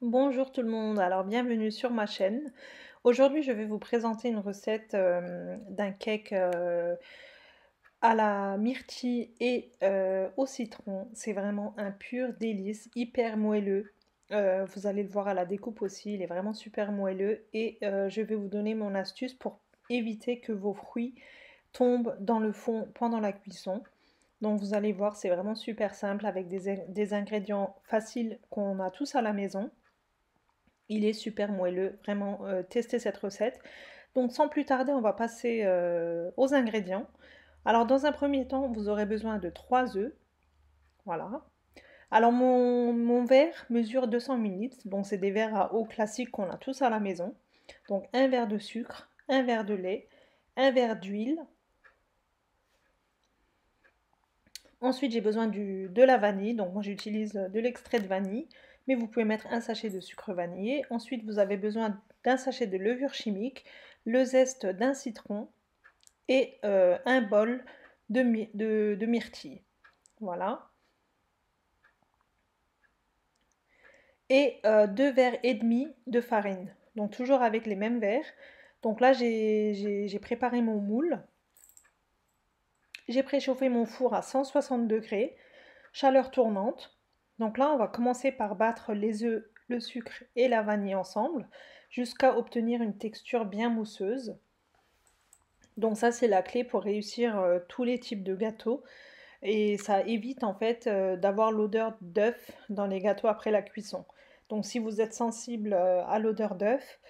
Bonjour tout le monde, alors bienvenue sur ma chaîne. Aujourd'hui, je vais vous présenter une recette d'un cake à la myrtille et au citron. C'est vraiment un pur délice, hyper moelleux. Vous allez le voir à la découpe aussi, il est vraiment super moelleux. Et je vais vous donner mon astuce pour éviter que vos fruits tombent dans le fond pendant la cuisson. Donc vous allez voir, c'est vraiment super simple avec des ingrédients faciles qu'on a tous à la maison. Il est super moelleux, vraiment testez cette recette. Donc sans plus tarder, on va passer aux ingrédients. Alors dans un premier temps, vous aurez besoin de 3 œufs. Voilà. Alors mon verre mesure 200 ml. Bon, c'est des verres à eau classiques qu'on a tous à la maison. Donc un verre de sucre, un verre de lait, un verre d'huile. Ensuite, j'ai besoin de la vanille. Donc moi j'utilise de l'extrait de vanille, mais vous pouvez mettre un sachet de sucre vanillé. Ensuite, vous avez besoin d'un sachet de levure chimique, le zeste d'un citron et un bol de myrtille. Voilà. Et 2 verres et demi de farine. Donc toujours avec les mêmes verres. Donc là, j'ai préparé mon moule. J'ai préchauffé mon four à 160 degrés, chaleur tournante. Donc là, on va commencer par battre les œufs, le sucre et la vanille ensemble jusqu'à obtenir une texture bien mousseuse. Donc ça, c'est la clé pour réussir tous les types de gâteaux. Et ça évite en fait d'avoir l'odeur d'œuf dans les gâteaux après la cuisson. Donc si vous êtes sensible à l'odeur d'œuf,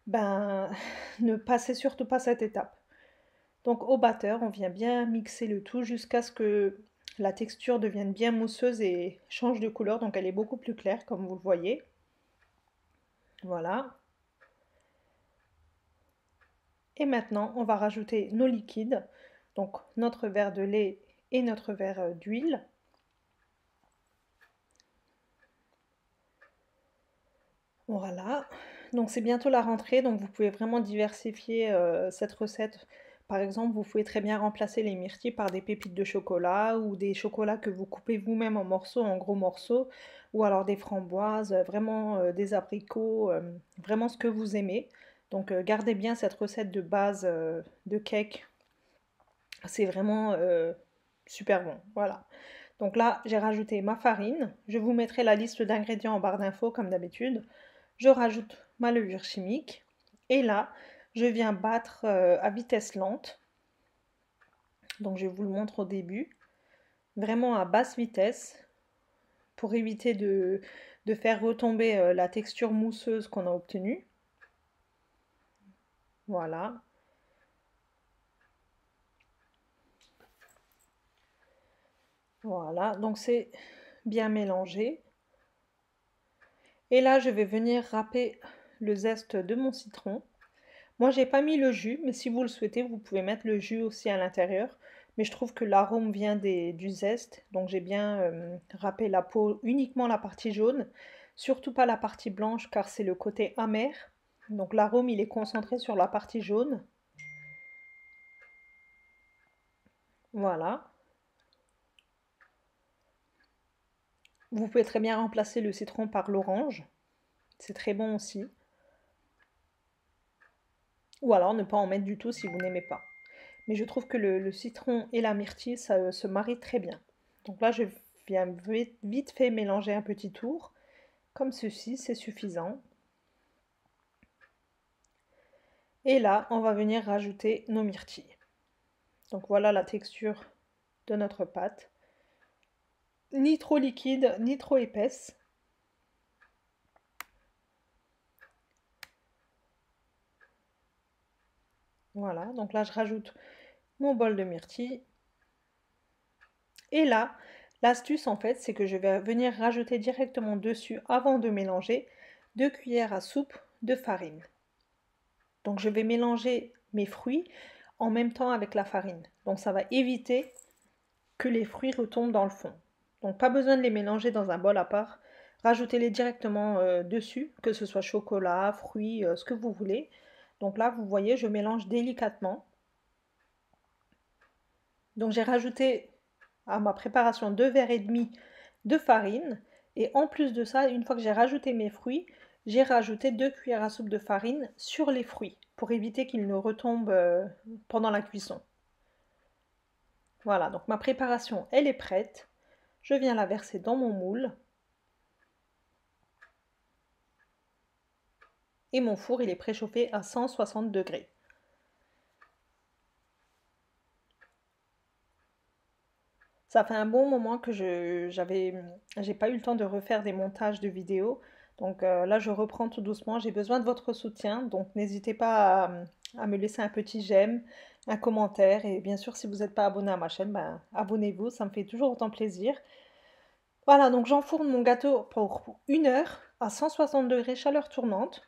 ben ne passez surtout pas cette étape. Donc au batteur, on vient bien mixer le tout jusqu'à ce que la texture devienne bien mousseuse et change de couleur, donc elle est beaucoup plus claire comme vous le voyez. Voilà. Et maintenant, on va rajouter nos liquides, donc notre verre de lait et notre verre d'huile. Voilà, donc c'est bientôt la rentrée, donc vous pouvez vraiment diversifier cette recette. Par exemple, vous pouvez très bien remplacer les myrtilles par des pépites de chocolat ou des chocolats que vous coupez vous-même en morceaux, en gros morceaux, ou alors des framboises, vraiment des abricots, vraiment ce que vous aimez. Donc gardez bien cette recette de base de cake, c'est vraiment super bon. Voilà. Donc là, j'ai rajouté ma farine. Je vous mettrai la liste d'ingrédients en barre d'infos comme d'habitude. Je rajoute ma levure chimique et là, je viens battre à vitesse lente. Donc je vous le montre au début, vraiment à basse vitesse pour éviter de faire retomber la texture mousseuse qu'on a obtenue. Voilà. Voilà, donc c'est bien mélangé. Et là, je vais venir râper le zeste de mon citron. Moi, j'ai pas mis le jus, mais si vous le souhaitez, vous pouvez mettre le jus aussi à l'intérieur. Mais je trouve que l'arôme vient du zeste, donc j'ai bien râpé la peau, uniquement la partie jaune, surtout pas la partie blanche car c'est le côté amer. Donc l'arôme, il est concentré sur la partie jaune. Voilà. Vous pouvez très bien remplacer le citron par l'orange. C'est très bon aussi. Ou alors ne pas en mettre du tout si vous n'aimez pas. Mais je trouve que le citron et la myrtille, ça se marie très bien. Donc là, je viens vite fait mélanger un petit tour. Comme ceci, c'est suffisant. Et là, on va venir rajouter nos myrtilles. Donc voilà la texture de notre pâte. Ni trop liquide, ni trop épaisse. Voilà, donc là je rajoute mon bol de myrtilles. Et là, l'astuce en fait, c'est que je vais venir rajouter directement dessus, avant de mélanger, 2 cuillères à soupe de farine. Donc je vais mélanger mes fruits en même temps avec la farine. Donc ça va éviter que les fruits retombent dans le fond. Donc pas besoin de les mélanger dans un bol à part. Rajoutez-les directement dessus, que ce soit chocolat, fruits, ce que vous voulez. Donc là, vous voyez, je mélange délicatement. Donc j'ai rajouté à ma préparation 2 verres et demi de farine. Et en plus de ça, une fois que j'ai rajouté mes fruits, j'ai rajouté 2 cuillères à soupe de farine sur les fruits pour éviter qu'ils ne retombent pendant la cuisson. Voilà, donc ma préparation, elle est prête. Je viens la verser dans mon moule. Et mon four, il est préchauffé à 160 degrés. Ça fait un bon moment que j'ai pas eu le temps de refaire des montages de vidéos. Donc là, je reprends tout doucement. J'ai besoin de votre soutien. Donc n'hésitez pas à me laisser un petit j'aime, un commentaire. Et bien sûr, si vous n'êtes pas abonné à ma chaîne, ben, abonnez-vous. Ça me fait toujours autant plaisir. Voilà, donc j'enfourne mon gâteau pour 1 heure à 160 degrés chaleur tournante.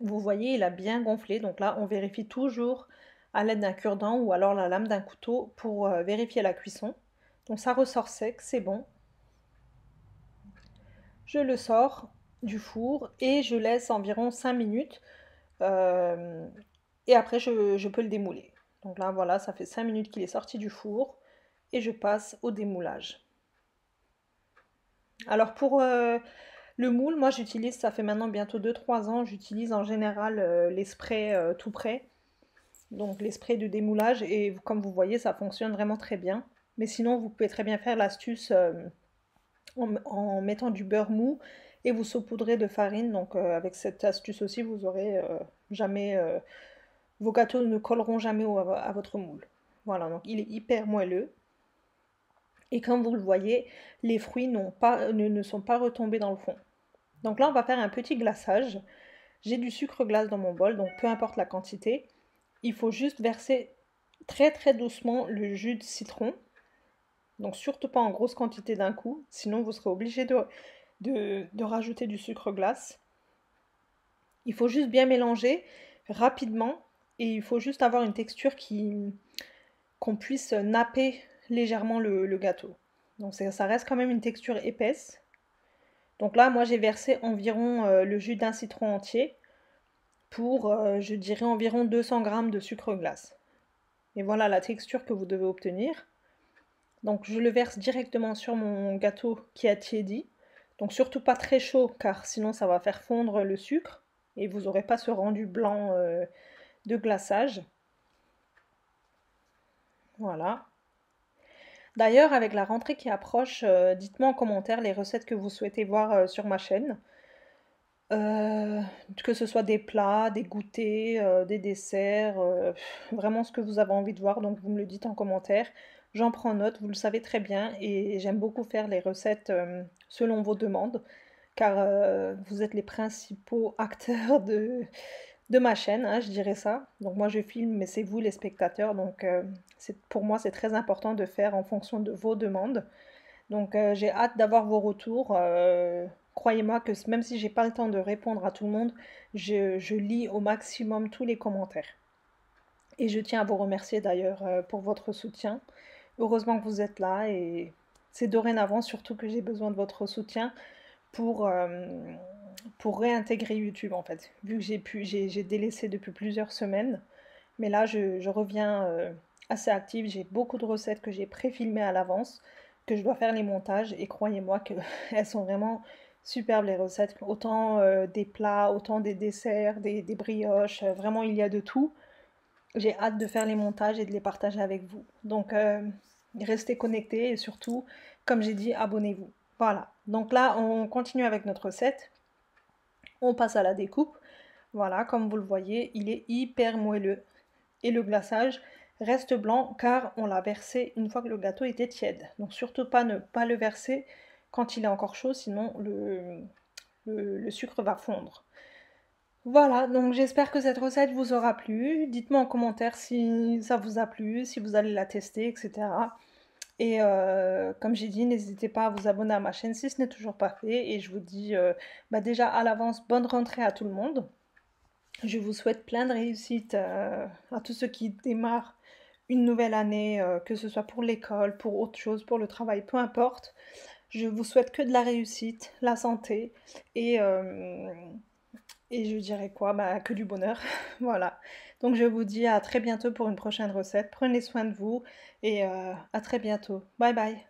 Vous voyez, il a bien gonflé. Donc là, on vérifie toujours à l'aide d'un cure-dent ou alors la lame d'un couteau pour vérifier la cuisson. Donc ça ressort sec, c'est bon. Je le sors du four et je laisse environ 5 minutes. euh, et après, je peux le démouler. Donc là, voilà, ça fait 5 minutes qu'il est sorti du four. Et je passe au démoulage. Alors pour le moule, moi j'utilise, ça fait maintenant bientôt 2-3 ans, j'utilise en général les sprays tout prêts. Donc les sprays de démoulage et comme vous voyez ça fonctionne vraiment très bien. Mais sinon vous pouvez très bien faire l'astuce en mettant du beurre mou et vous saupoudrez de farine. Donc avec cette astuce aussi vous aurez jamais, vos gâteaux ne colleront jamais à votre moule. Voilà, donc il est hyper moelleux. Et comme vous le voyez, les fruits ne sont pas retombés dans le fond. Donc là on va faire un petit glaçage. J'ai du sucre glace dans mon bol, donc peu importe la quantité. Il faut juste verser très très doucement le jus de citron. Donc surtout pas en grosse quantité d'un coup, sinon vous serez obligé de rajouter du sucre glace. Il faut juste bien mélanger rapidement et il faut juste avoir une texture qu'on puisse napper légèrement le gâteau. Donc ça reste quand même une texture épaisse. Donc là, moi j'ai versé environ le jus d'un citron entier pour, je dirais, environ 200 g de sucre glace. Et voilà la texture que vous devez obtenir. Donc je le verse directement sur mon gâteau qui a tiédi. Donc surtout pas très chaud car sinon ça va faire fondre le sucre et vous n'aurez pas ce rendu blanc de glaçage. Voilà. D'ailleurs, avec la rentrée qui approche, dites-moi en commentaire les recettes que vous souhaitez voir sur ma chaîne. Euh, que ce soit des plats, des goûters, des desserts, vraiment ce que vous avez envie de voir, donc vous me le dites en commentaire. J'en prends note, vous le savez très bien, et j'aime beaucoup faire les recettes selon vos demandes, car vous êtes les principaux acteurs de ma chaîne, hein, je dirais ça. Donc moi je filme, mais c'est vous les spectateurs, donc pour moi c'est très important de faire en fonction de vos demandes. Donc j'ai hâte d'avoir vos retours. Croyez-moi que même si j'ai pas le temps de répondre à tout le monde, je lis au maximum tous les commentaires. Et je tiens à vous remercier d'ailleurs pour votre soutien. Heureusement que vous êtes là et c'est dorénavant surtout que j'ai besoin de votre soutien pour, euh, pour réintégrer YouTube en fait. Vu que j'ai délaissé depuis plusieurs semaines, mais là je reviens assez active. J'ai beaucoup de recettes que j'ai pré-filmées à l'avance, que je dois faire les montages et croyez-moi qu'elles sont vraiment superbes les recettes. Autant des plats, autant des desserts, des brioches, vraiment il y a de tout. J'ai hâte de faire les montages et de les partager avec vous. Donc restez connectés et surtout, comme j'ai dit, abonnez-vous. Voilà, donc là on continue avec notre recette. On passe à la découpe. Voilà, comme vous le voyez, il est hyper moelleux. Et le glaçage reste blanc car on l'a versé une fois que le gâteau était tiède. Donc surtout pas ne pas le verser quand il est encore chaud, sinon le sucre va fondre. Voilà, donc j'espère que cette recette vous aura plu. Dites-moi en commentaire si ça vous a plu, si vous allez la tester, etc. Et comme j'ai dit, n'hésitez pas à vous abonner à ma chaîne si ce n'est toujours pas fait. Et je vous dis bah déjà à l'avance, bonne rentrée à tout le monde. Je vous souhaite plein de réussite à tous ceux qui démarrent une nouvelle année, que ce soit pour l'école, pour autre chose, pour le travail, peu importe. Je vous souhaite que de la réussite, la santé et, et je dirais quoi? Bah, que du bonheur. Voilà. Donc je vous dis à très bientôt pour une prochaine recette. Prenez soin de vous et à très bientôt. Bye bye.